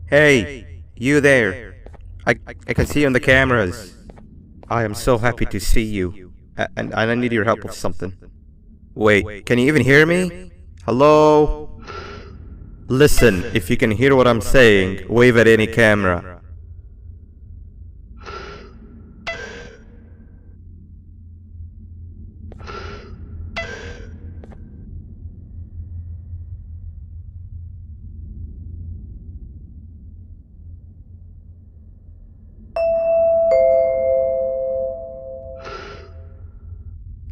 Hey, you there. I can see you on the cameras. I am so happy to see you. And I need your help with something. Wait, can you even hear me? Hello? Listen, if you can hear what I'm saying, wave at any camera.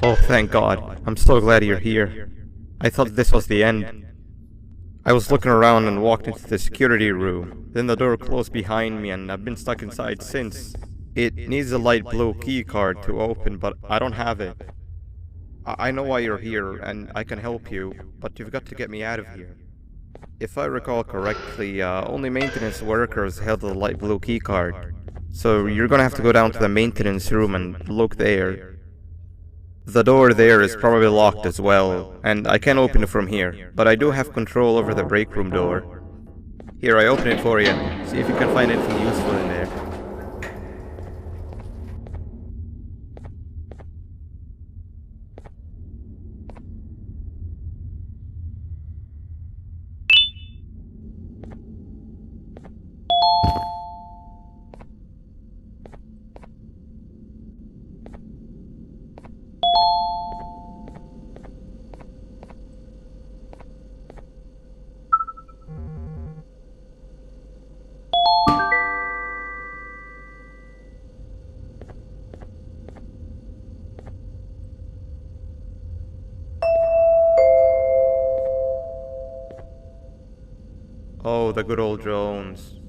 Oh, thank God. I'm so glad you're here. I thought this was the end. I was looking around and walked into the security room. Then the door closed behind me and I've been stuck inside since. It needs a light blue key card to open, but I don't have it. I know why you're here and I can help you, but you've got to get me out of here. If I recall correctly, only maintenance workers held the light blue key card. So you're gonna have to go down to the maintenance room and look there. The door there is probably locked as well, and I can't open it from here, but I do have control over the break room door. Here, I open it for you. See if you can find anything useful in there. Oh, the good old drones.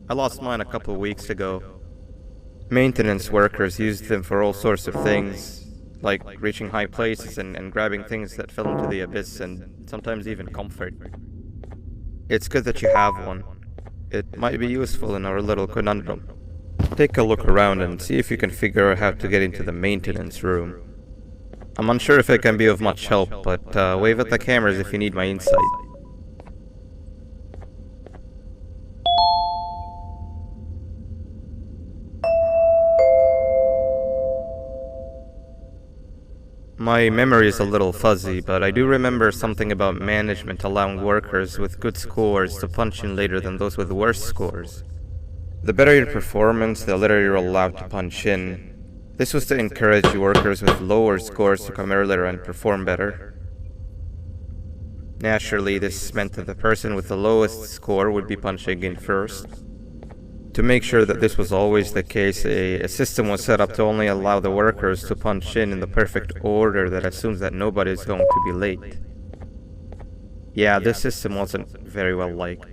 I lost mine a couple of weeks ago. Maintenance workers used them for all sorts of things, like reaching high places and grabbing things that fell into the abyss and sometimes even comfort. It's good that you have one. It might be useful in our little conundrum. Take a look around and see if you can figure out how to get into the maintenance room. I'm unsure if it can be of much help, but wave at the cameras if you need my insight. My memory is a little fuzzy, but I do remember something about management allowing workers with good scores to punch in later than those with worse scores. The better your performance, the later you're allowed to punch in. This was to encourage workers with lower scores to come earlier and perform better. Naturally, this meant that the person with the lowest score would be punching in first. To make sure that this was always the case, a system was set up to only allow the workers to punch in the perfect order that assumes that nobody is going to be late. Yeah, this system wasn't very well liked.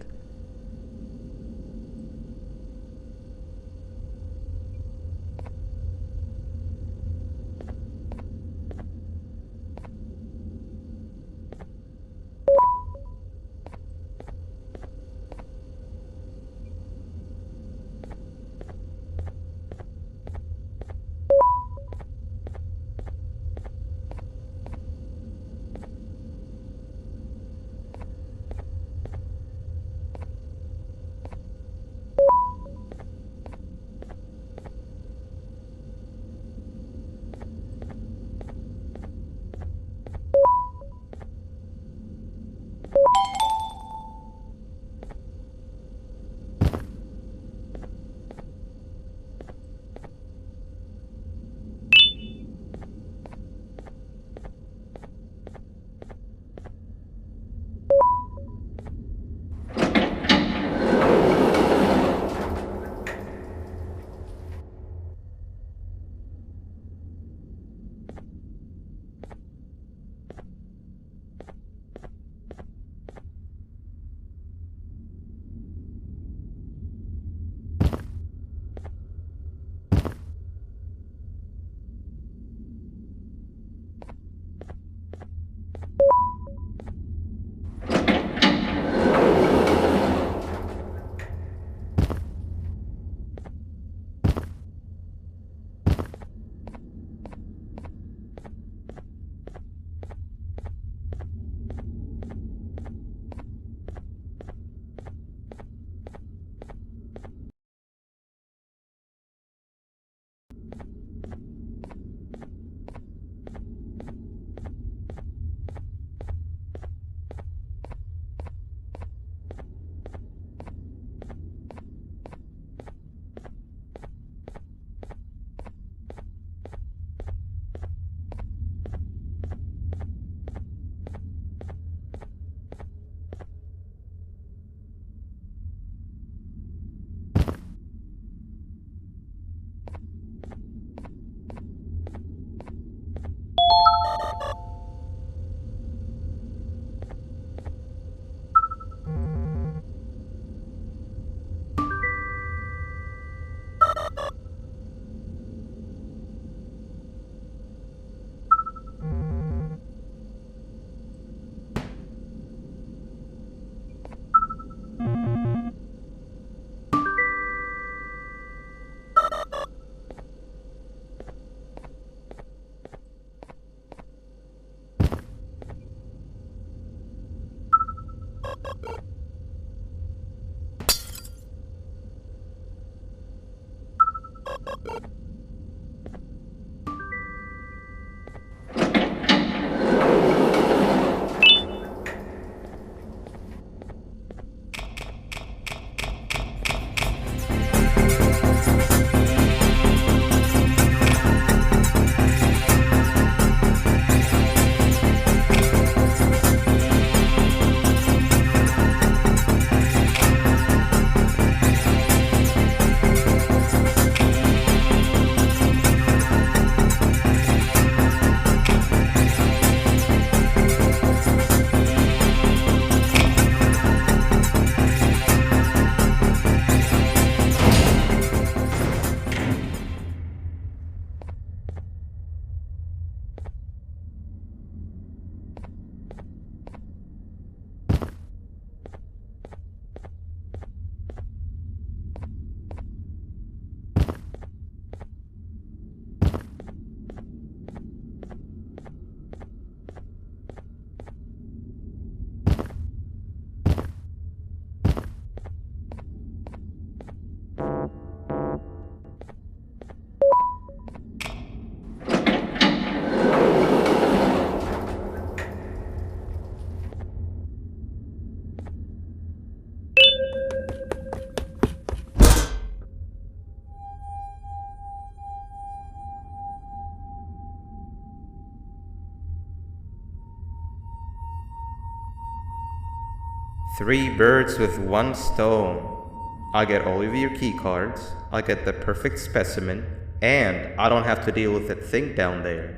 Three birds with one stone. I get all of your key cards, I get the perfect specimen, and I don't have to deal with that thing down there.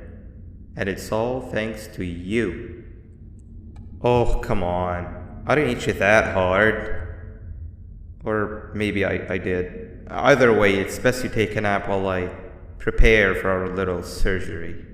And it's all thanks to you. Oh, come on. I didn't hit you that hard. Or maybe I did. Either way, it's best you take a nap while I prepare for our little surgery.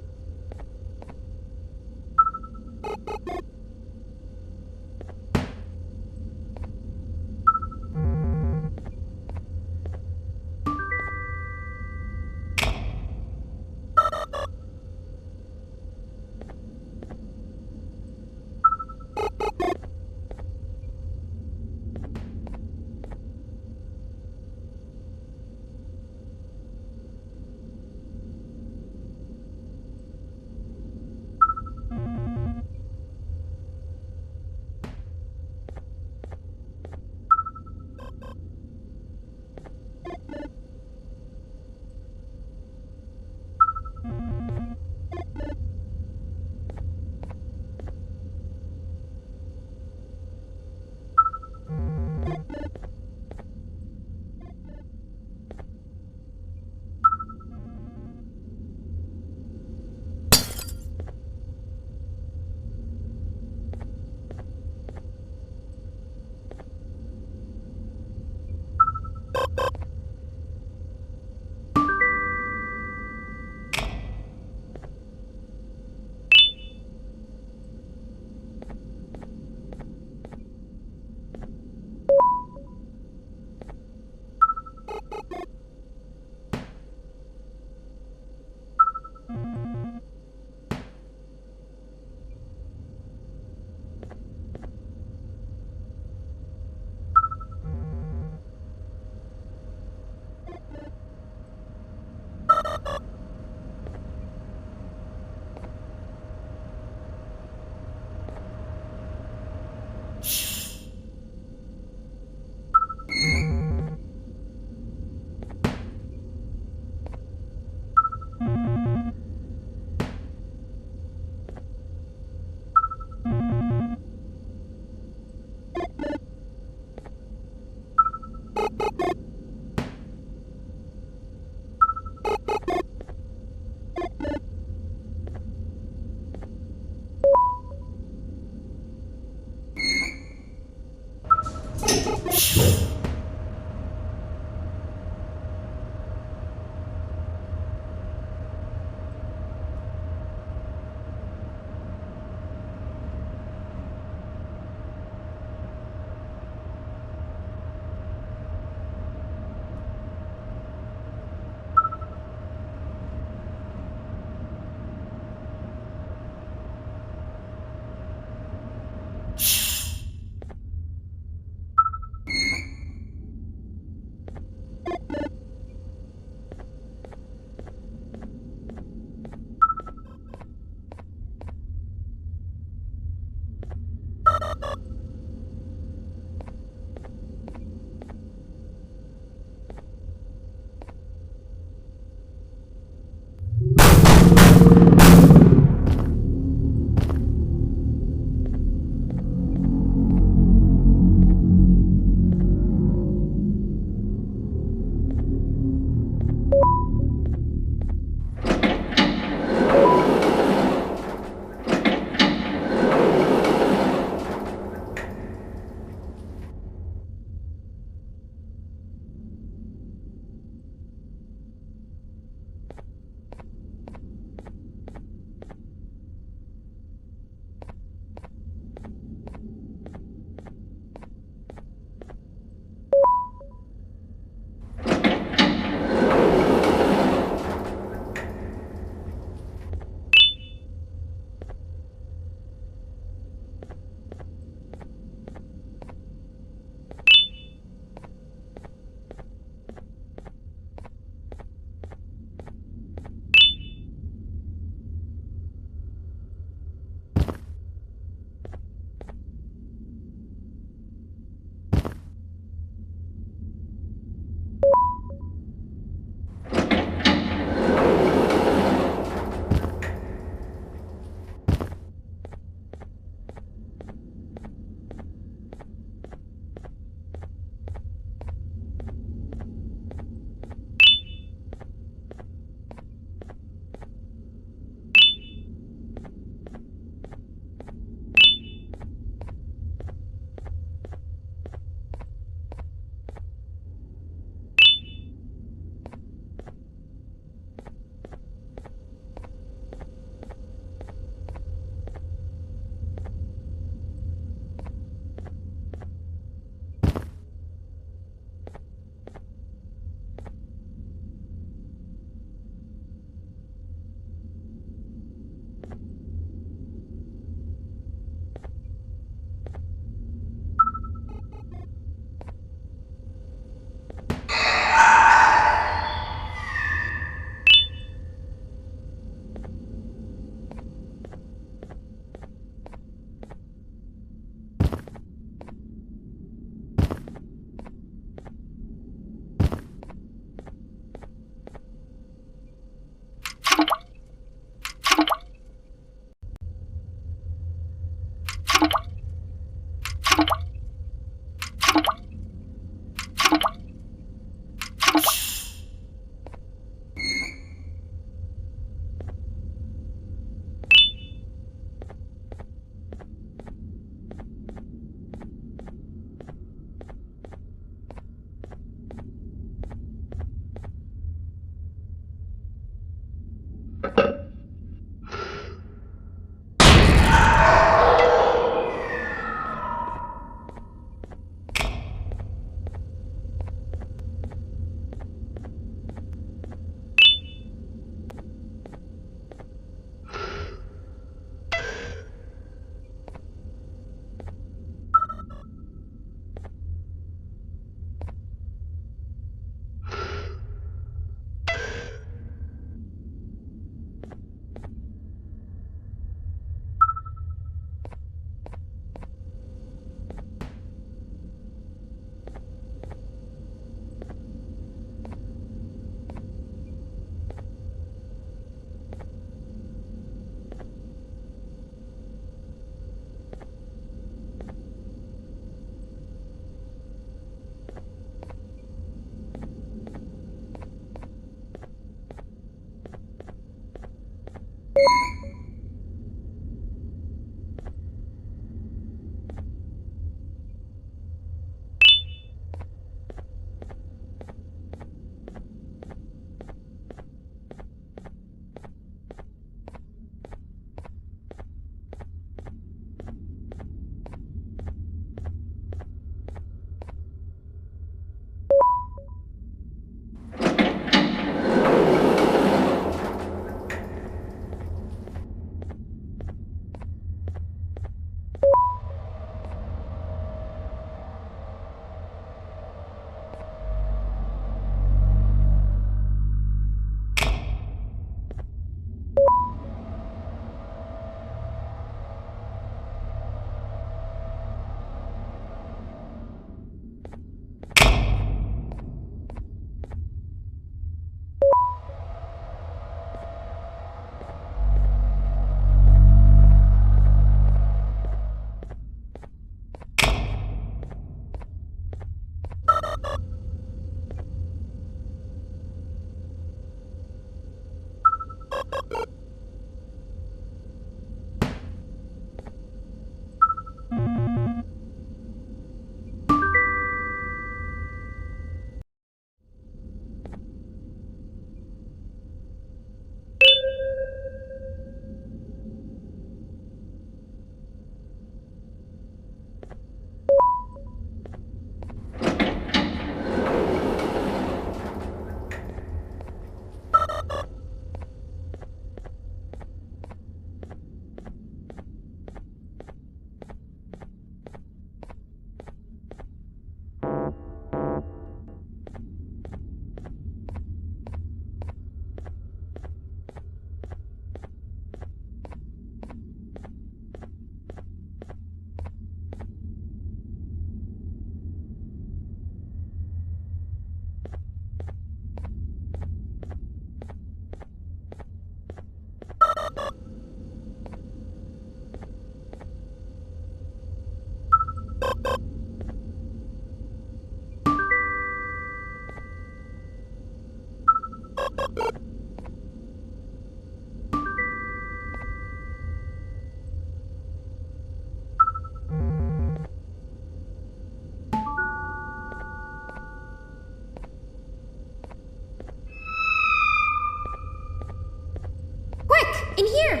in here!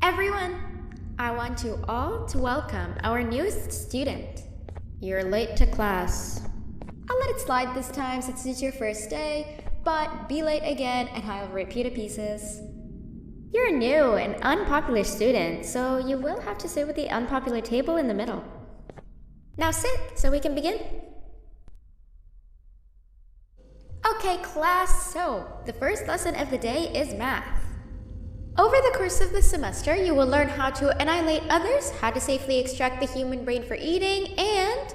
Everyone, I want you all to welcome our newest student. You're late to class. I'll let it slide this time since it's your first day, but be late again and I'll rip you to pieces. You're a new and unpopular student, so you will have to sit with the unpopular table in the middle. Now sit so we can begin. Okay, class, so the first lesson of the day is math. Over the course of the semester, you will learn how to annihilate others, how to safely extract the human brain for eating, and...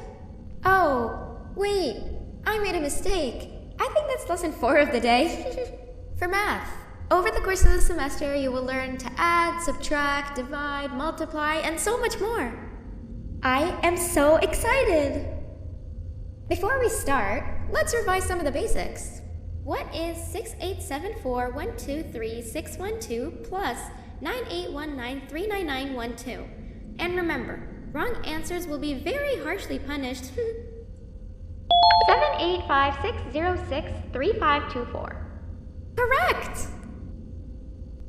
Oh, wait, I made a mistake. I think that's lesson 4 of the day. For math, over the course of the semester, you will learn to add, subtract, divide, multiply, and so much more. I am so excited! Before we start, let's revise some of the basics. What is 6874123612 plus 9819399912? And remember, wrong answers will be very harshly punished. 785-606-3524. Correct!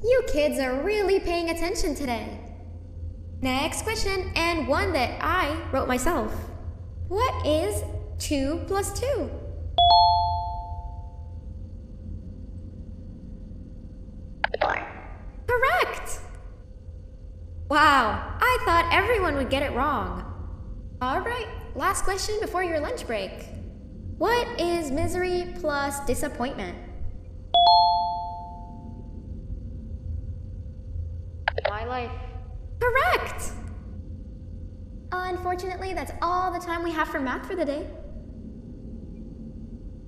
You kids are really paying attention today. Next question, and one that I wrote myself. What is 2 plus 2? Correct! Wow, I thought everyone would get it wrong. Alright, last question before your lunch break. What is misery plus disappointment? My life. Correct! Unfortunately, that's all the time we have for math for the day.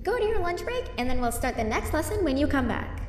Go to your lunch break, and then we'll start the next lesson when you come back.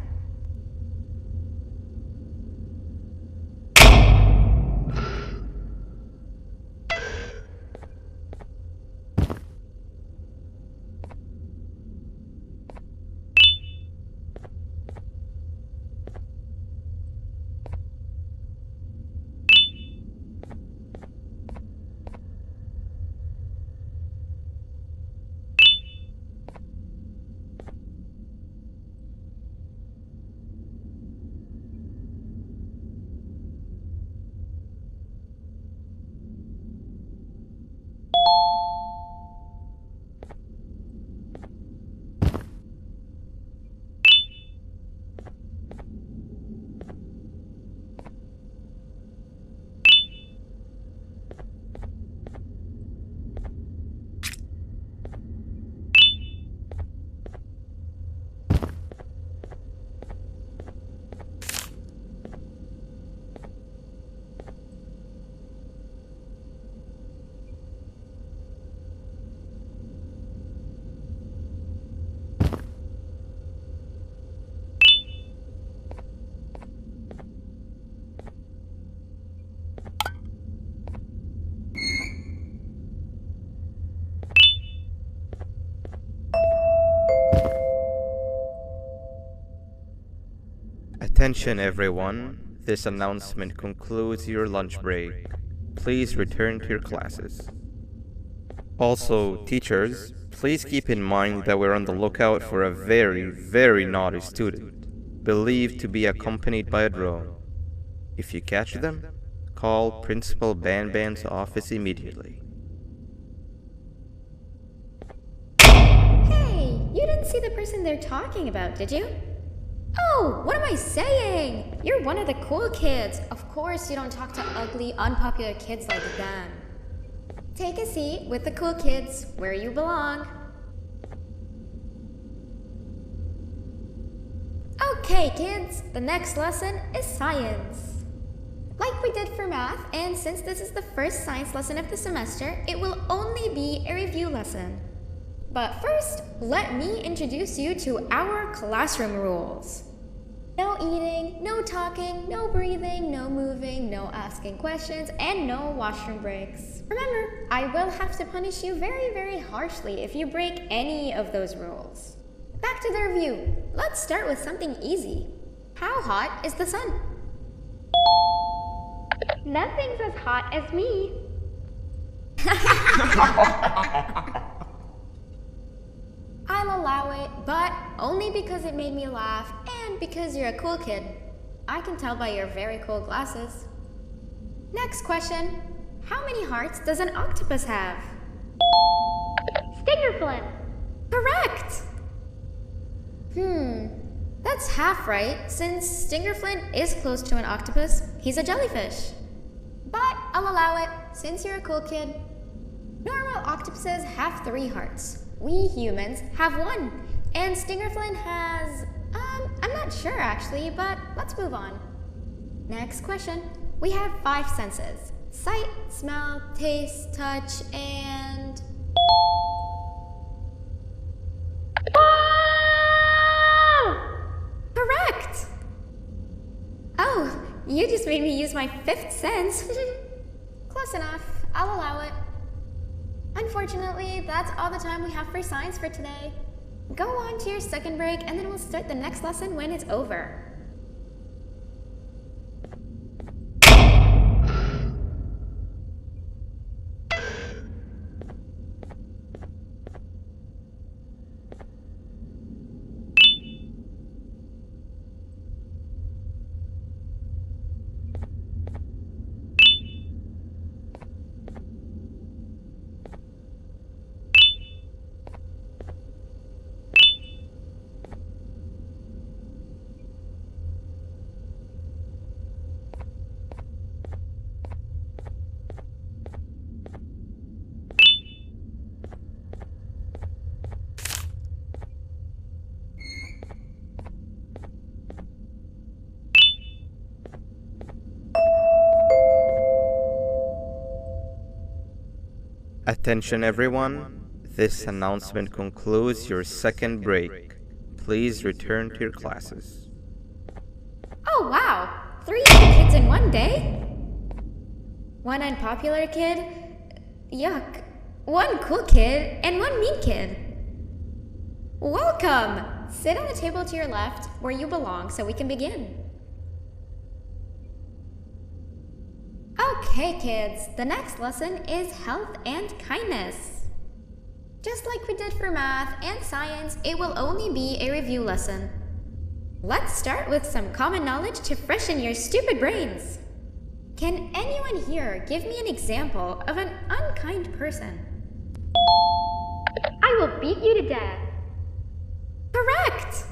Attention everyone, this announcement concludes your lunch break. Please return to your classes. Also, teachers, please keep in mind that we're on the lookout for a very naughty student, believed to be accompanied by a drone. If you catch them, call Principal Banban's office immediately. Hey, you didn't see the person they're talking about, did you? Oh, what am I saying? You're one of the cool kids. Of course you don't talk to ugly, unpopular kids like them. Take a seat with the cool kids where you belong. Okay, kids, the next lesson is science. Like we did for math, and since this is the first science lesson of the semester, it will only be a review lesson. But first, let me introduce you to our classroom rules. No eating, no talking, no breathing, no moving, no asking questions, and no washroom breaks. Remember, I will have to punish you very harshly if you break any of those rules. Back to the review. Let's start with something easy. How hot is the sun? Nothing's as hot as me. I'll allow it, but only because it made me laugh and because you're a cool kid. I can tell by your very cool glasses. Next question. How many hearts does an octopus have? Stingerflint. Correct! That's half right, since Stingerflint is close to an octopus. He's a jellyfish. But I'll allow it, since you're a cool kid. Normal octopuses have 3 hearts. We humans have 1. And Stingerflint has... I'm not sure actually, but let's move on. Next question. We have 5 senses. Sight, smell, taste, touch, and... Correct! Oh, you just made me use my 5th sense. Close enough. I'll allow it. Unfortunately, that's all the time we have for science for today. Go on to your second break and then we'll start the next lesson when it's over. Attention everyone, this announcement concludes your second break. Please return to your classes. Oh wow! 3 kids in one day? 1 unpopular kid? Yuck. 1 cool kid and 1 mean kid. Welcome! Sit on the table to your left where you belong so we can begin. Okay kids, the next lesson is health and kindness. Just like we did for math and science, it will only be a review lesson. Let's start with some common knowledge to freshen your stupid brains. Can anyone here give me an example of an unkind person? I will beat you to death. Correct!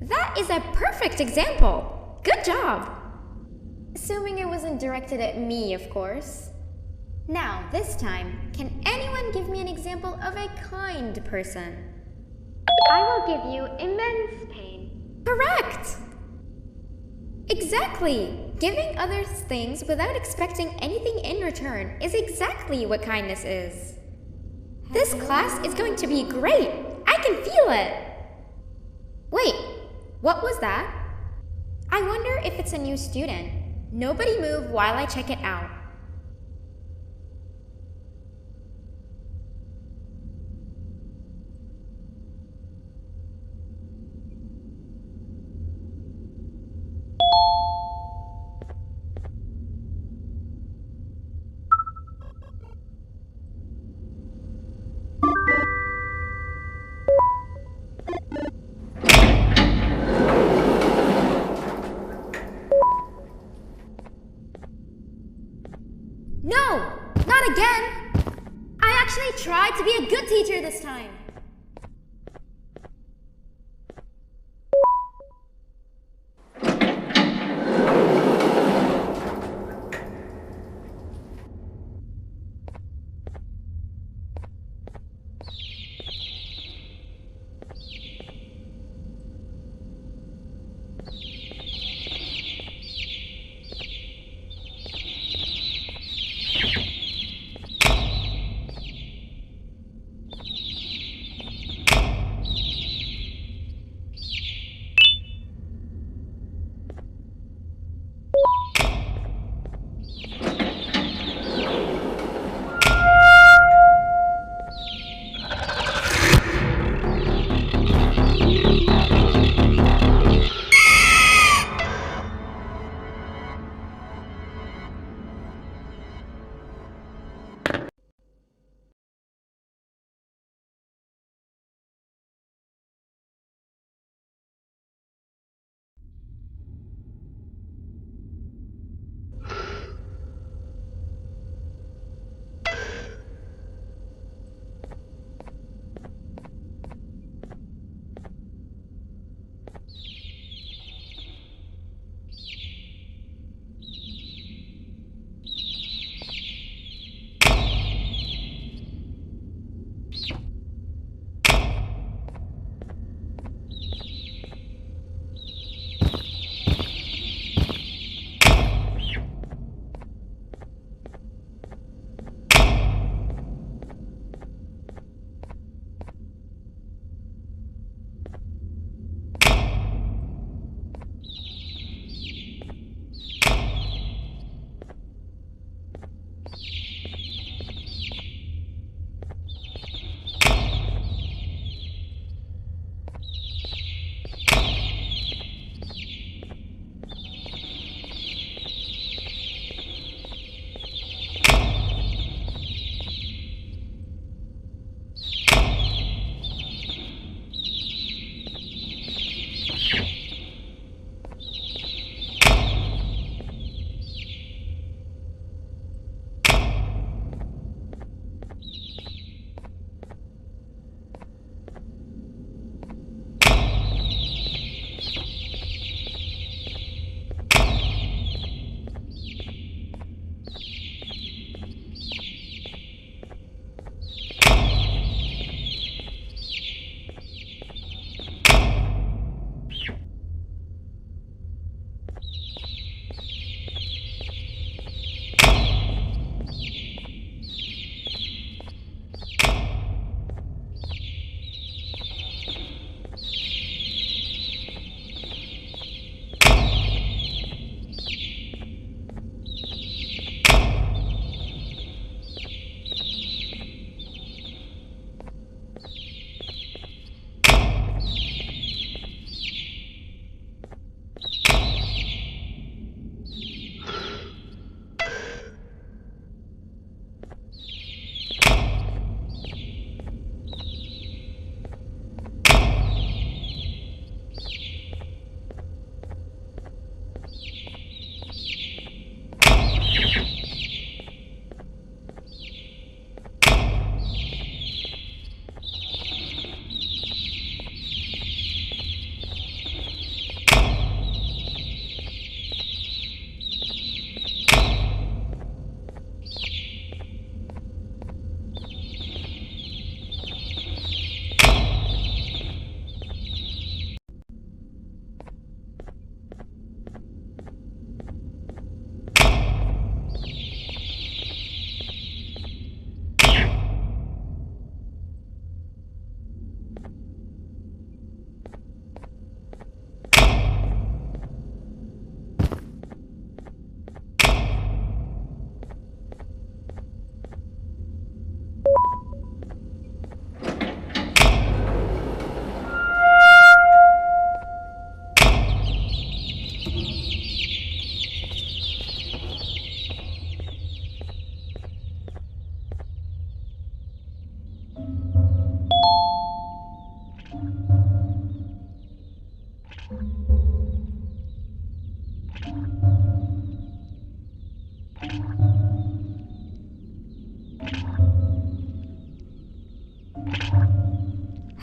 That is a perfect example. Good job. Assuming it wasn't directed at me, of course. Now, this time, can anyone give me an example of a kind person? I will give you immense pain. Correct! Exactly! Giving others things without expecting anything in return is exactly what kindness is. This class is going to be great! I can feel it! Wait, what was that? I wonder if it's a new student. Nobody move while I check it out. No! Not again! I actually tried to be a good teacher this time.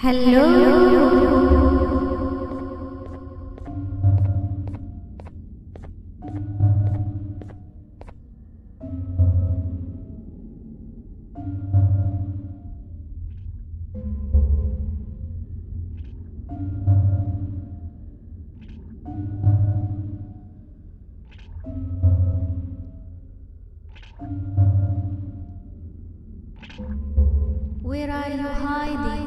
Where are you hiding?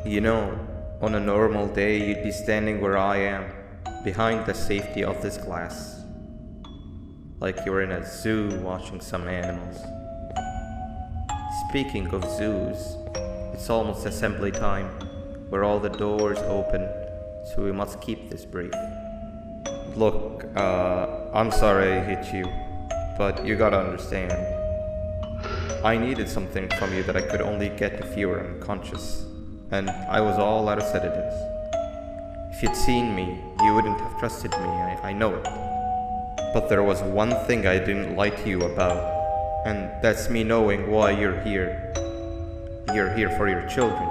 You know, on a normal day you'd be standing where I am, behind the safety of this glass. Like you're in a zoo watching some animals. Speaking of zoos, it's almost assembly time, where all the doors open, so we must keep this brief. Look, I'm sorry I hit you, but you gotta understand. I needed something from you that I could only get if you were unconscious, and I was all out of sedatives. If you'd seen me, you wouldn't have trusted me, I know it. But there was one thing I didn't lie to you about, and that's me knowing why you're here. You're here for your children.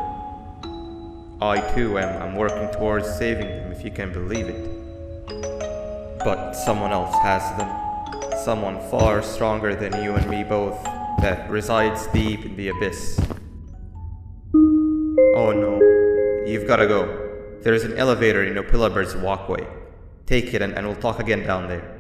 I too am working towards saving them, if you can believe it. But someone else has them. Someone far stronger than you and me both, that resides deep in the abyss. Oh no, you've gotta go. There's an elevator in Opillabird's walkway. Take it and we'll talk again down there.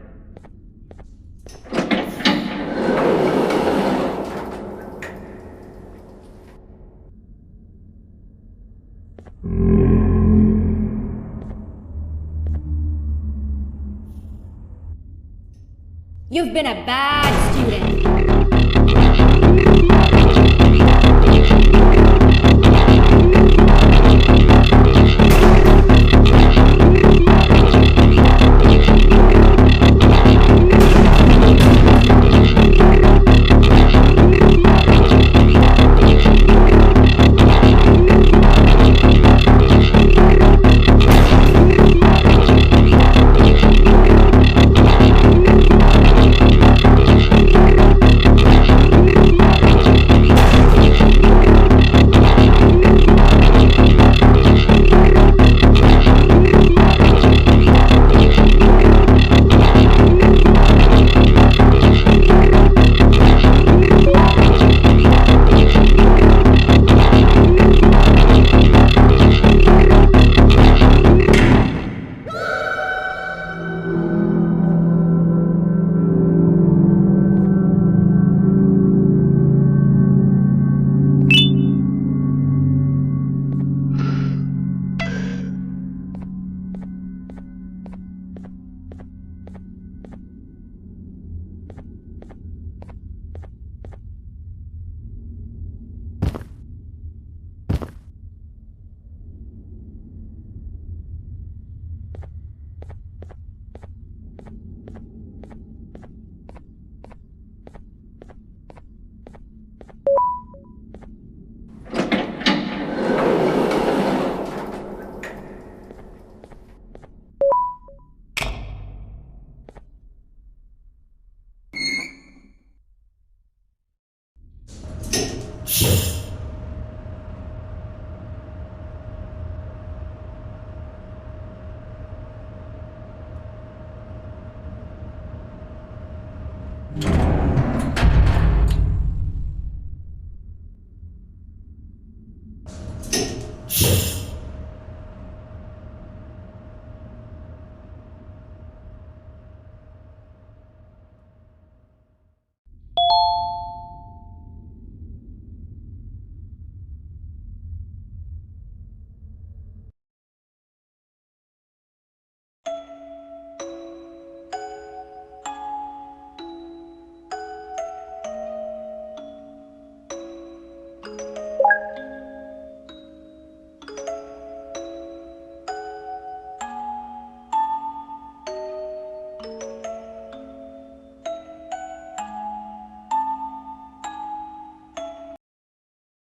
You've been a bad student.